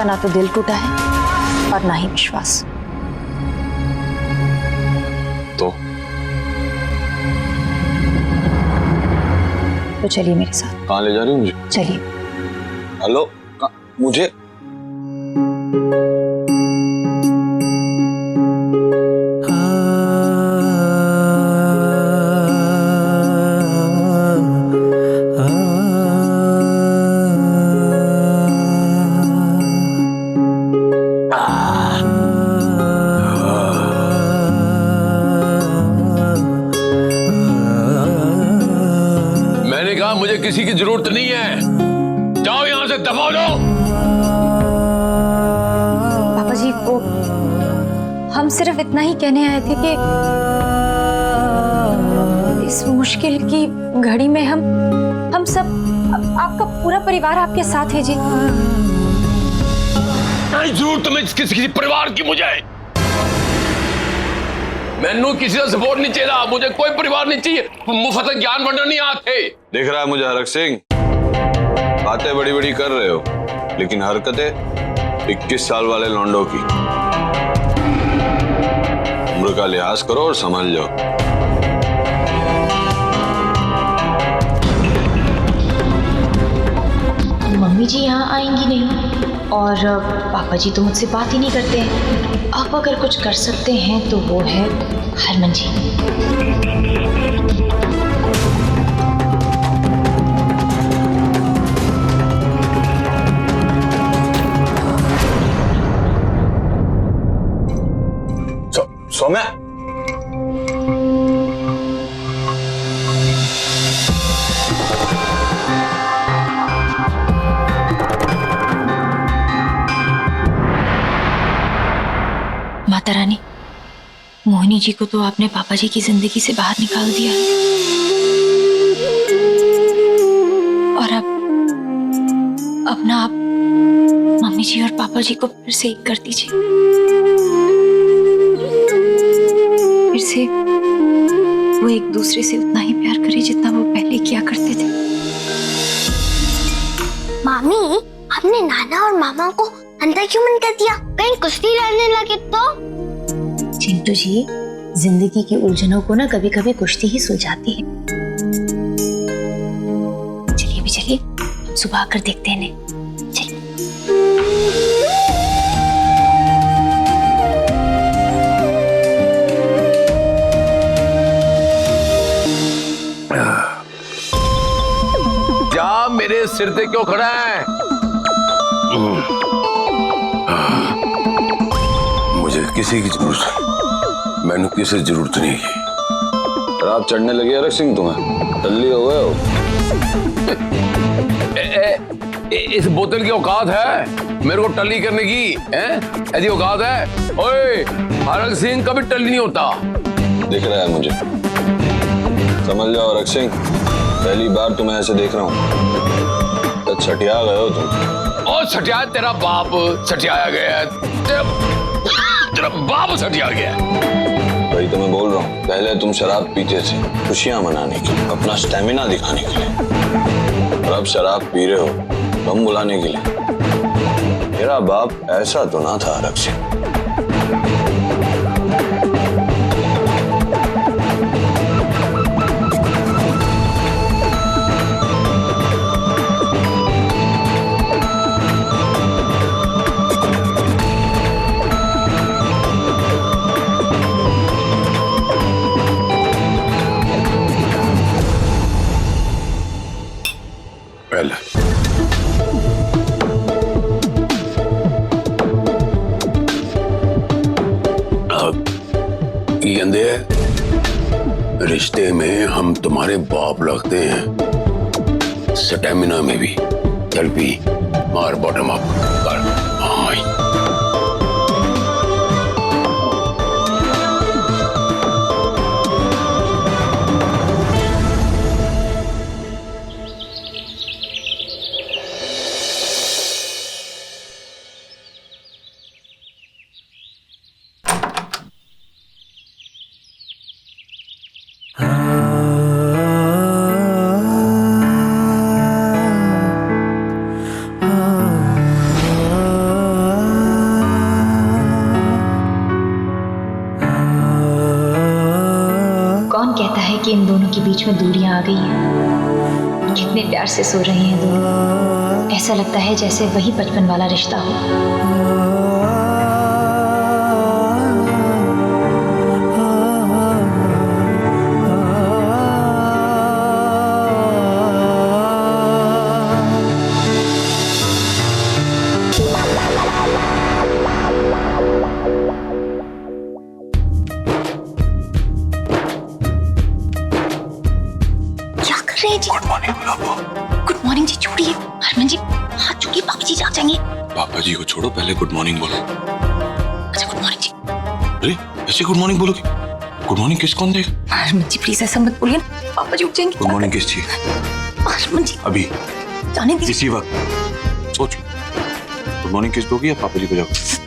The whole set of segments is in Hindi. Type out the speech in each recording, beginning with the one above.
का ना तो दिल टूटा है और ना ही विश्वास। तो चलिए मेरे साथ। कहाँ ले जा रही हो मुझे? चलिए। हेलो, मुझे मुझे किसी की जरूरत नहीं है, जाओ यहां से, दफा हो जाओ। पापा जी, वो हम सिर्फ इतना ही कहने आए थे कि इस मुश्किल की घड़ी में हम सब, आपका पूरा परिवार आपके साथ है जी। नहीं जरूरत तुम्हें किसी परिवार की, मुझे मैनू किसी का सपोर्ट नहीं चाहिए, मुझे कोई परिवार नहीं चाहिए, मुफ्त ज्ञान बंटन नहीं आते। दिख रहा है मुझे हरक सिंह, बातें बड़ी बड़ी कर रहे हो लेकिन हरकतें 21 साल वाले लौंडों की। उम्र का लिहाज करो और समझ जाओ। मम्मी जी यहाँ आएंगी नहीं और पापा जी तो मुझसे बात ही नहीं करते हैं। आप अगर कुछ कर सकते हैं तो वो है हरमन जी। सौम्या, माता रानी, मोहिनी जी को तो आपने पापा जी की जिंदगी से बाहर निकाल दिया है और अब ना आप मम्मी जी और पापा जी को फिर से एक कर दीजिए। फिर से वो एक दूसरे से उतना ही प्यार करे जितना वो पहले किया करते थे। मामी, आपने नाना और मामा को अंदर क्यों बंद कर दिया? कहीं कुश्ती लड़ने लगे तो? चिंटू जी, जिंदगी की उलझनों को ना कभी कभी कुश्ती ही सुलझाती है। चलिए भी चलिए, सुबह आकर देखते हैं इन्हें। चलिए। जा, मेरे सिर पे क्यों खड़ा है? मुझे किसी की जरूरत, मैंने किसी की जरूरत नहीं की। शराब चढ़ने लगी हरक सिंह, तुम्हें टल्ली हो गए हो। इस बोतल की औकात है मेरे को टल्ली करने की? ऐसी औकात है? ओए, हरक सिंह कभी टल्ली नहीं होता। दिख रहा है मुझे, समझ जाओ हरक सिंह, पहली बार तुम्हें ऐसे देख रहा हूँ। तो छटिया गए हो तुम। और सटिया तेरा बाप सटियाया गया है, तेरा बाप सटिया गया है। वही तो मैं बोल रहा हूँ, पहले तुम शराब पीते थे खुशियां मनाने के लिए, अपना स्टेमिना दिखाने के लिए, और अब शराब पी रहे हो गम बुलाने के लिए। मेरा बाप ऐसा तो ना था हरक सिंह। रिश्ते में हम तुम्हारे बाप लगते हैं, स्टेमिना में भी। चल पी, मार बॉटम अप कर। कि इन दोनों के बीच में दूरियां आ गई हैं। कितने प्यार से सो रहे हैं दोनों। ऐसा लगता है जैसे वही बचपन वाला रिश्ता हो। गुड मॉर्निंग बुलाओ। गुड मॉर्निंग जी, छोड़िए हरमन जी, हाथ छोड़िए, पापा जी जाग जाएंगे। पापा जी को छोड़ो, पहले गुड मॉर्निंग बोलो। अच्छा गुड मॉर्निंग जी। अरे ऐसे गुड मॉर्निंग बोलोगे? गुड मॉर्निंग किस कौन देगा? हरमन जी प्लीज ऐसा मत बोलिए, पापा जी उठ जाएंगे। गुड मॉर्निंग किस चीज? हरमन जी अभी जाने दीजिए। इसी वक्त सोच। गुड मॉर्निंग किस दोगी या पापा जी को जाओ?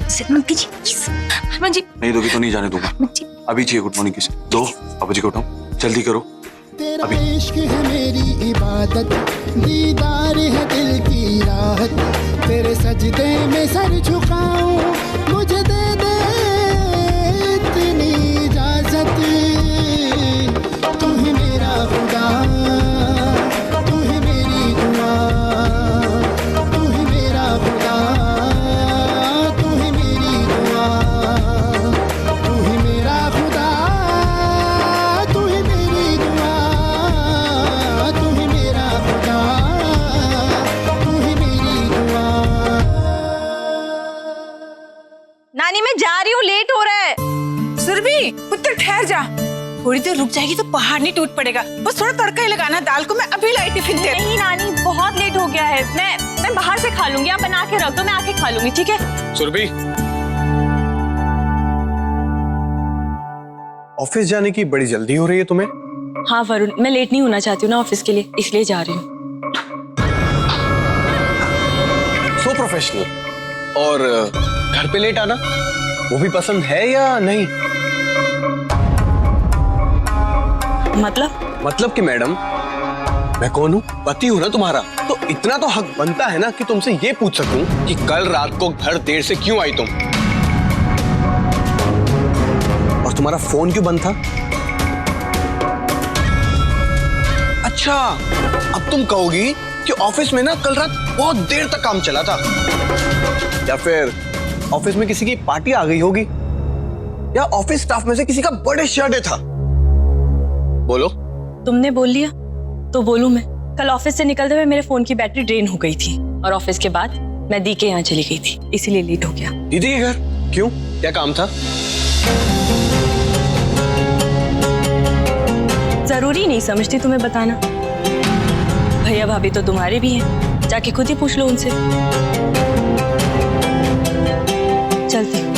जिद मत कीजिए प्लीज। हरमन जी नहीं दोगी तो नहीं जाने दूंगा। हरमन जी अभी चाहिए गुड मॉर्निंग किस दो। पापा जी को उठाओ, जल्दी करो। तेरा इश्क है मेरी इबादत, दीदार है दिल की राहत, तेरे सजदे में सर झुकाऊं, मुझे दे दे इतनी इजाजत। तू ही मेरा खुदा, तू ही मेरी दुआ, तू ही मेरा खुदा, तू ही मेरी दुआ, तू ही मेरा खुदा, तू ही मेरी दुआ, तू ही मेरा खुदा, तू ही मेरी दुआ। नानी मैं जा रही हूँ, लेट हो रहा है। सुरभि पुत्र ठहर जा, थोड़ी देर रुक जाएगी तो पहाड़ नहीं टूट पड़ेगा। बस थोड़ा तड़का ही लगाना दाल को, मैं अभी लाई टिफिन दे। नहीं नानी बहुत लेट हो गया है, मैं बाहर से खा लूंगी, आप बना के रख दो, मैं आके खा लूंगी, ठीक है? सुरभि, ऑफिस जाने की बड़ी जल्दी हो रही है तुम्हें? हाँ वरुण, मैं लेट नहीं होना चाहती हूँ ना ऑफिस के लिए, इसलिए जा रही हूँ। सो प्रोफेशनल। और घर पे लेट आना वो भी पसंद है या नहीं? मतलब कि मैडम, मैं कौन हूँ? पति हूँ ना तुम्हारा, तो इतना तो हक बनता है ना कि तुमसे ये पूछ सकूं कि कल रात को घर देर से क्यों आई तुम, और तुम्हारा फोन क्यों बंद था? अच्छा, अब तुम कहोगी कि ऑफिस में ना कल रात बहुत देर तक काम चला था, या फिर ऑफिस में किसी की पार्टी आ गई होगी, या ऑफिस स्टाफ में से किसी का बर्थडे शर्डे था। बोलो। तुमने बोल लिया तो बोलूं मैं। कल ऑफिस से निकलते हुए मेरे फोन की बैटरी ड्रेन हो गई थी, और ऑफिस के बाद मैं दी के यहाँ चली गई थी, इसीलिए लेट हो गया। दीदी के घर? क्यों, क्या काम था? जरूरी नहीं समझती तुम्हें बताना। भैया भाभी तो तुम्हारे भी हैं, जाके खुद ही पूछ लो उनसे। चलती हूँ।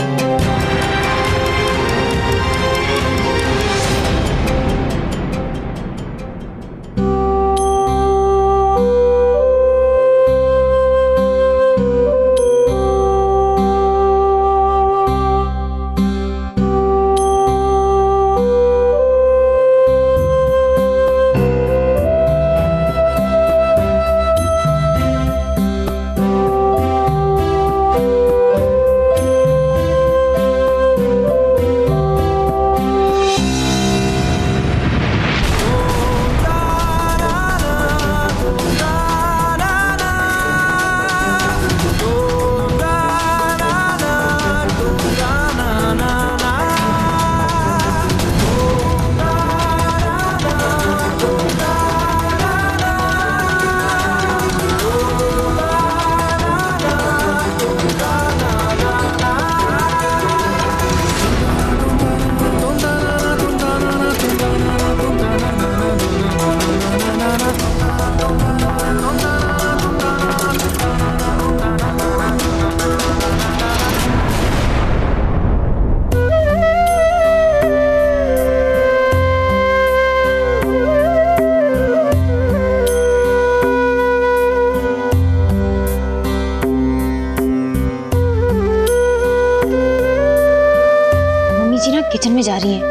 किचन में जा रही हैं।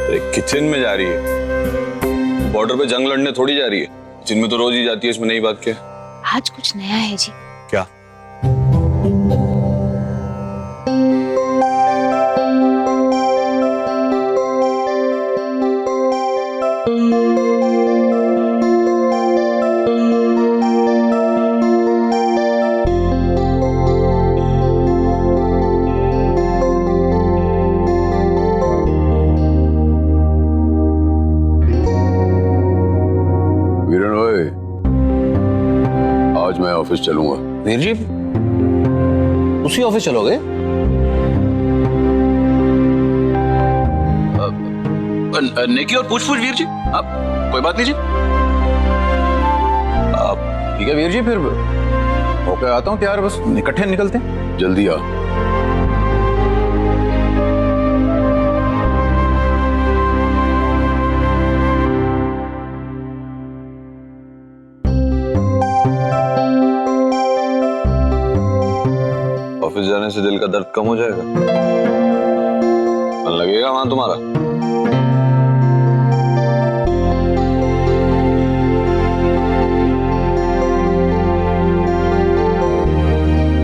अरे किचन में जा रही है? बॉर्डर पे जंग लड़ने थोड़ी जा रही है, किचन में तो रोज ही जाती है, इसमें नई बात क्या है? आज कुछ नया है जी। क्या? आज मैं ऑफिस चलूंगा। वीर जी उसी ऑफिस चलोगे? नेकी और पूछ वीर जी, आप कोई बात नहीं जी। ठीक है वीर जी, फिर होकर आता हूँ तैयार, बस इकट्ठे निकलते हैं। जल्दी आ। ऑफिस जाने से दिल का दर्द कम हो जाएगा, मन लगेगा वहां तुम्हारा।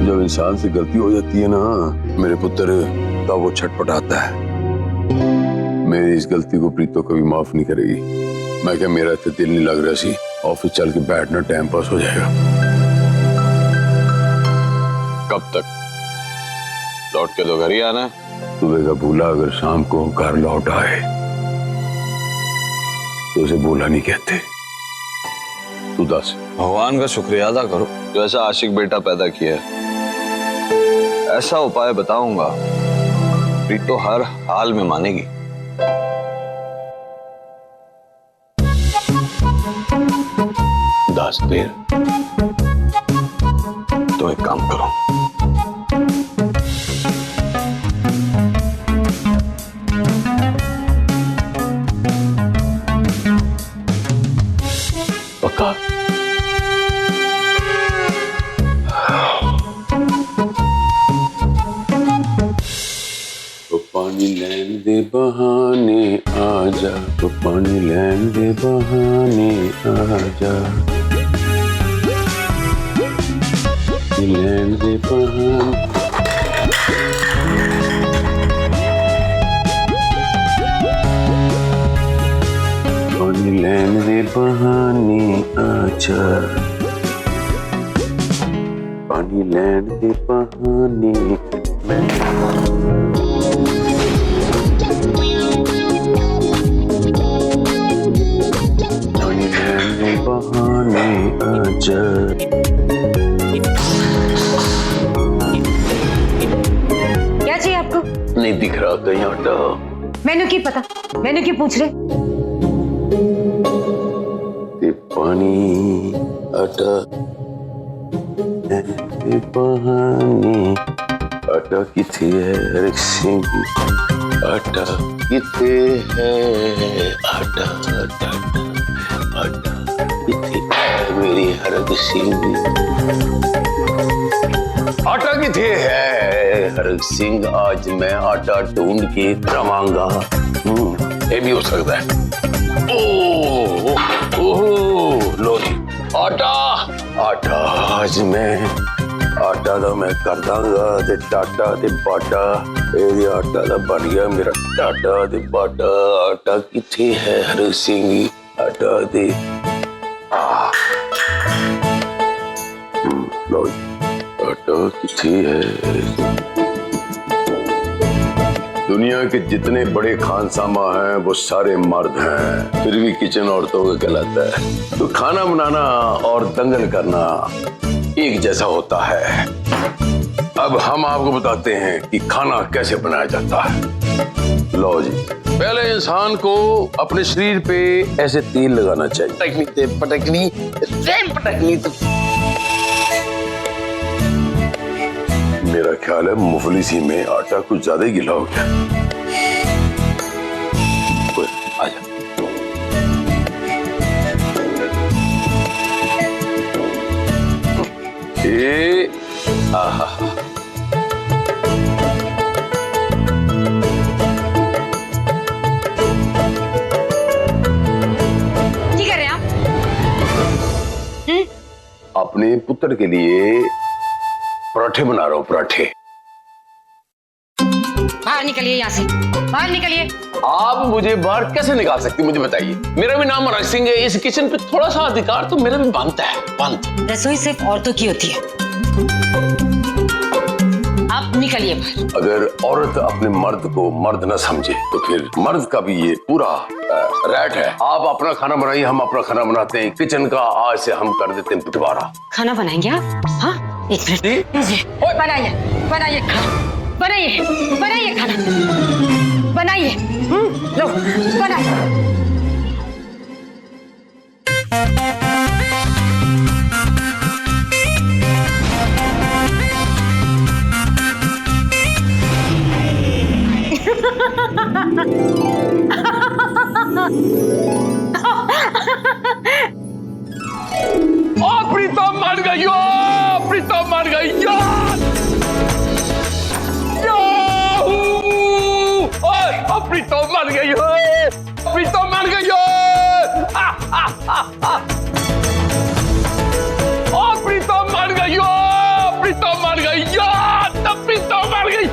जब इंसान से गलती हो जाती है ना मेरे पुत्र, तब वो छटपटाता है। मेरी इस गलती को प्रीतो कभी माफ नहीं करेगी। मैं क्या, मेरा तो दिल नहीं लग रहा सी, ऑफिस चल के बैठना टाइम पास हो जाएगा। कब तक? लौट के तो घर ही आना है। सुबह का भूला अगर शाम को घर लौट आए तो उसे भूला नहीं कहते। तू दस। भगवान का शुक्रिया अदा करो जो ऐसा आशिक बेटा पैदा किया है। ऐसा उपाय बताऊंगा प्रीतो हर हाल में मानेगी। दस देर तो एक काम करो, पक्का? तो पानी लैन दे बहाने आजा, तो पानी लैन दे बहाने आजा, लैन दे बहाने। पानी लैन दे बहाने आजा, पानी लैन दे बहाने। पानी लैन दे बहाने आजा। क्या चाहिए आपको? नहीं दिख रहा कहीं आटा। मैंने की पता, मैंने क्यों पूछ रहे? पानी आटा बहाने, आटा किथे है हर सिंह, आटा किथे है, आटा आटा आटा किथे है मेरी हर सिंह, आटा किथे है हर सिंह। आज मैं आटा ढूंढ के रवांगा। ये भी हो सकता है। ओह लो जी आटा, आटा आज मैं आटा दा मैं कर दांगा ते टाटा ते बाटा। ये आटा दा बन गया मेरा टाटा ते बाटा। आटा किथे है हर सिंह, आटा दे। लो आटा किथे है। दुनिया के जितने बड़े खानसामा हैं वो सारे मर्द हैं, फिर भी किचन औरतों का कहलाता है। तो खाना बनाना और दंगल करना एक जैसा होता है। अब हम आपको बताते हैं कि खाना कैसे बनाया जाता है। लो जी, पहले इंसान को अपने शरीर पे ऐसे तेल लगाना चाहिए। पटकनी मेरा ख्याल है मुफलिसी में आटा कुछ ज्यादा ही गिला हो गया। आजा। आहा। क्या कर रहे हैं आप? अपने पुत्र के लिए पराठे बना रहा हूँ, पराठे। बाहर निकलिए यहाँ से, बाहर निकलिए। आप मुझे बाहर कैसे निकाल सकती, मुझे बताइए। मेरा भी नाम राज सिंह है, इस किचन पे थोड़ा सा अधिकार तो मेरा भी बनता है। रसोई सिर्फ औरतों की होती है। आप निकलिए बाहर। अगर औरत अपने मर्द को मर्द न समझे तो फिर मर्द का भी ये पूरा रैट है। आप अपना खाना बनाइए, हम अपना खाना बनाते हैं। किचन का आज से हम कर देते हैं बंटवारा। खाना बनाएंगे आप? हाँ, एक मिनट बनाइए, बनाइए खाना, बनाइए, बनाइए खाना, बनाइए। लो बनाइए। प्रीतम मर गई हो, प्रीतम मर गई हो। प्रीतम मर गई हो, प्रीतम मर गई हो। प्रीतम मर गई हो, प्रीतम मर गई हो, तब प्रीतम मर गई।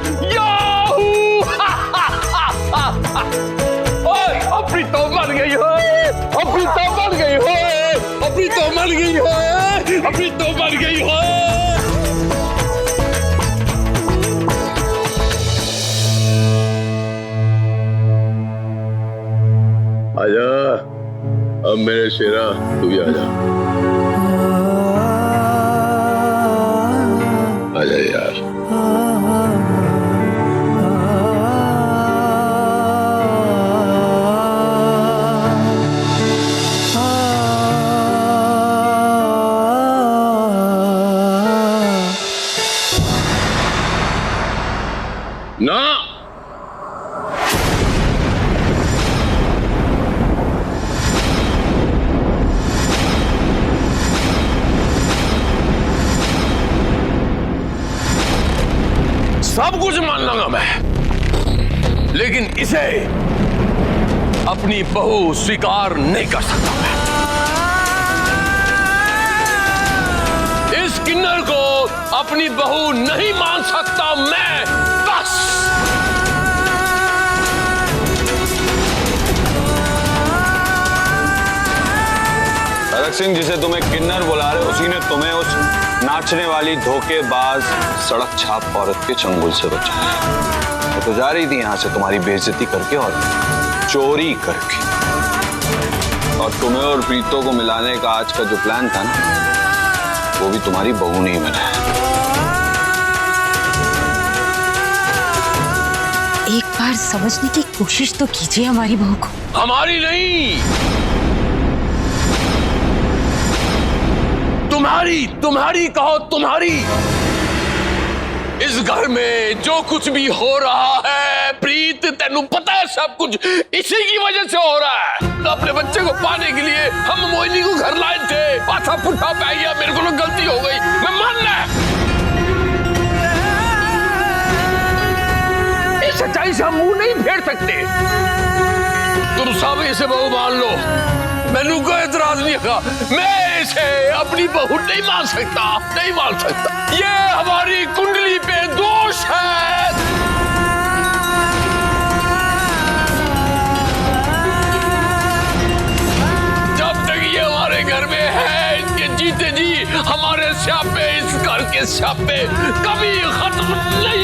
प्रीतम मर गई हो, प्रीतम मर गई हो, प्रीतम मर गई हो, प्रीतम मर गई हो। आजा, अब मेरे शेरा तू भी आजा। आजा यार। ना सब कुछ मान लूंगा मैं, लेकिन इसे अपनी बहू स्वीकार नहीं कर सकता मैं। इस किन्नर को अपनी बहू नहीं मान सकता मैं, बस। भरत सिंह, जिसे तुम्हें किन्नर बुला रहे, उसी ने तुम्हें उस नाचने वाली धोखेबाज सड़क छाप औरत के चंगुल से बचाया। वो तो जा रही थी यहाँ से तुम्हारी बेइज्जती करके और चोरी करके। और तुम्हें और प्रीतो को मिलाने का आज का जो प्लान था ना, वो भी तुम्हारी बहू ने ही बनाया। एक बार समझने की कोशिश तो कीजिए हमारी बहू को। हमारी नहीं, तुम्हारी, तुम्हारी कहो तुम्हारी। इस घर में जो कुछ भी हो रहा है प्रीत, तेनू पता है सब कुछ इसी की वजह से हो रहा है। तो अपने बच्चे को पाने के लिए हम मोहिनी को घर लाए थे, पाछा पुठा पै गया, मेरे को गलती हो गई, मैं मानना है। इस सच्चाई से हम मुंह नहीं फेर सकते। तुम सब इसे बहू मान लो, मैनू कोई एतराज नहीं होगा। मैं इसे अपनी बहू नहीं मान सकता, नहीं मान सकता। ये हमारी कुंडली पे दोष है। जब तक ये हमारे घर में है, इनके जीते जी हमारे स्यापे, इस घर के स्यापे कभी खत्म नहीं